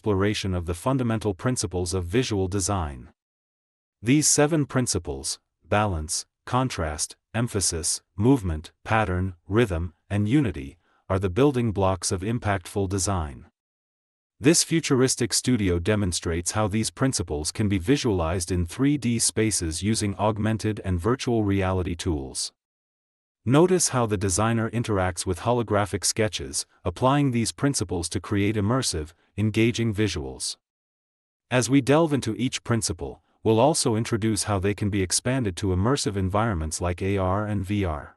exploration of the fundamental principles of visual design. These 7 principles: balance, contrast, emphasis, movement, pattern, rhythm, and unity, are the building blocks of impactful design. This futuristic studio demonstrates how these principles can be visualized in 3D spaces using augmented and virtual reality tools. Notice how the designer interacts with holographic sketches, applying these principles to create immersive, engaging visuals. As we delve into each principle, we'll also introduce how they can be expanded to immersive environments like AR and VR.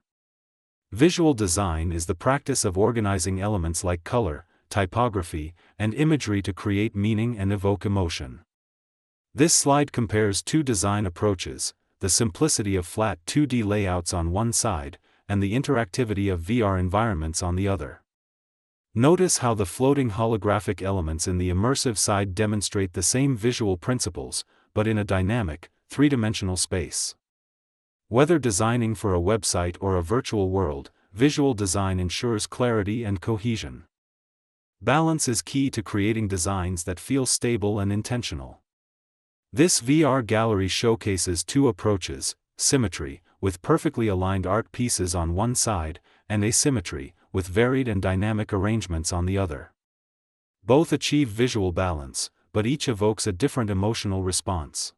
Visual design is the practice of organizing elements like color, typography, and imagery to create meaning and evoke emotion. This slide compares 2 design approaches: the simplicity of flat 2D layouts on one side, and the interactivity of VR environments on the other. Notice how the floating holographic elements in the immersive side demonstrate the same visual principles, but in a dynamic, 3-dimensional space. Whether designing for a website or a virtual world, visual design ensures clarity and cohesion. Balance is key to creating designs that feel stable and intentional. This VR gallery showcases 2 approaches: symmetry, with perfectly aligned art pieces on one side, and asymmetry, with varied and dynamic arrangements on the other. Both achieve visual balance, but each evokes a different emotional response.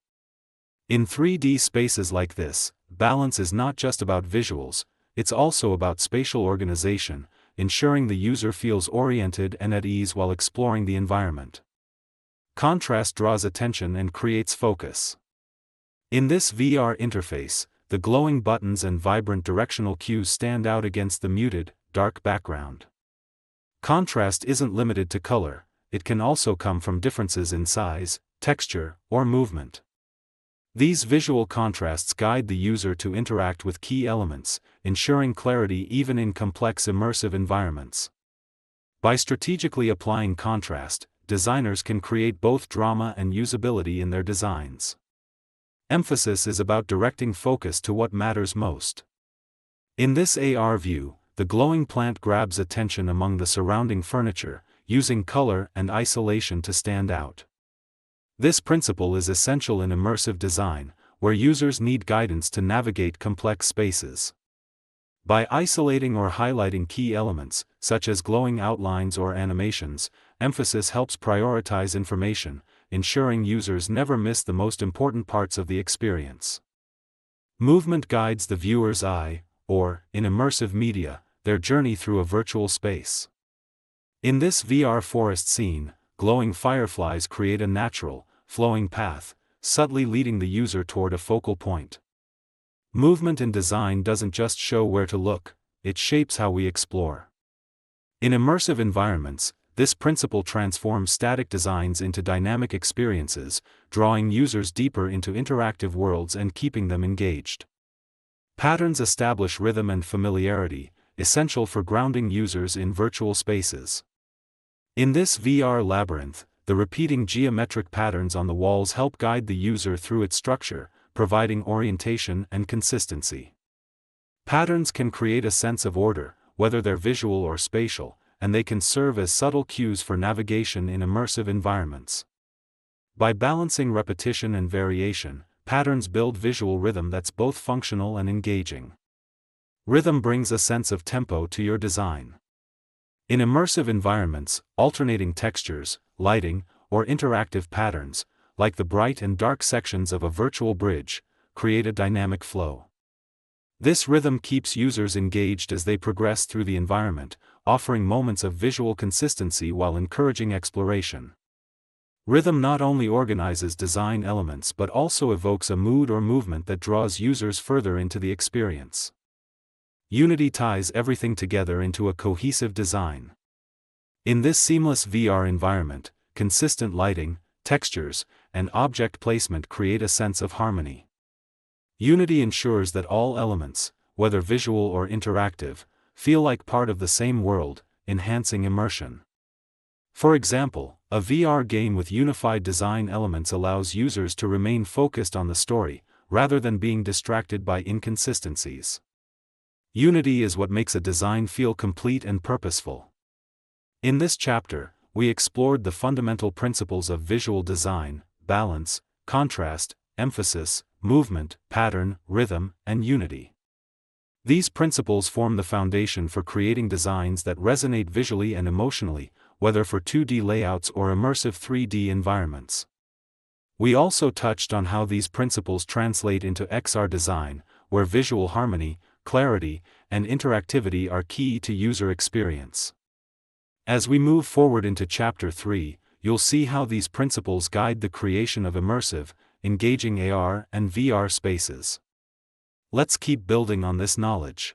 In 3D spaces like this, balance is not just about visuals, it's also about spatial organization, ensuring the user feels oriented and at ease while exploring the environment. Contrast draws attention and creates focus. In this VR interface, the glowing buttons and vibrant directional cues stand out against the muted, dark background. Contrast isn't limited to color, it can also come from differences in size, texture, or movement. These visual contrasts guide the user to interact with key elements, ensuring clarity even in complex immersive environments. By strategically applying contrast, designers can create both drama and usability in their designs. Emphasis is about directing focus to what matters most. In this AR view, the glowing plant grabs attention among the surrounding furniture, using color and isolation to stand out. This principle is essential in immersive design, where users need guidance to navigate complex spaces. By isolating or highlighting key elements, such as glowing outlines or animations, emphasis helps prioritize information, ensuring users never miss the most important parts of the experience. Movement guides the viewer's eye, or, in immersive media, their journey through a virtual space. In this VR forest scene, glowing fireflies create a natural, flowing path, subtly leading the user toward a focal point. Movement in design doesn't just show where to look, it shapes how we explore. In immersive environments, this principle transforms static designs into dynamic experiences, drawing users deeper into interactive worlds and keeping them engaged. Patterns establish rhythm and familiarity, essential for grounding users in virtual spaces. In this VR labyrinth, the repeating geometric patterns on the walls help guide the user through its structure, providing orientation and consistency. Patterns can create a sense of order, whether they're visual or spatial, and they can serve as subtle cues for navigation in immersive environments. By balancing repetition and variation, patterns build visual rhythm that's both functional and engaging. Rhythm brings a sense of tempo to your design. In immersive environments, alternating textures, lighting, or interactive patterns, like the bright and dark sections of a virtual bridge, create a dynamic flow. This rhythm keeps users engaged as they progress through the environment, offering moments of visual consistency while encouraging exploration. Rhythm not only organizes design elements but also evokes a mood or movement that draws users further into the experience. Unity ties everything together into a cohesive design. In this seamless VR environment, consistent lighting, textures, and object placement create a sense of harmony. Unity ensures that all elements, whether visual or interactive, feel like part of the same world, enhancing immersion. For example, a VR game with unified design elements allows users to remain focused on the story, rather than being distracted by inconsistencies. Unity is what makes a design feel complete and purposeful. In this chapter, we explored the fundamental principles of visual design: balance, contrast, emphasis, movement, pattern, rhythm, and unity. These principles form the foundation for creating designs that resonate visually and emotionally, whether for 2D layouts or immersive 3D environments. We also touched on how these principles translate into XR design, where visual harmony, clarity, and interactivity are key to user experience. As we move forward into Chapter 3, you'll see how these principles guide the creation of immersive, engaging AR and VR spaces. Let's keep building on this knowledge.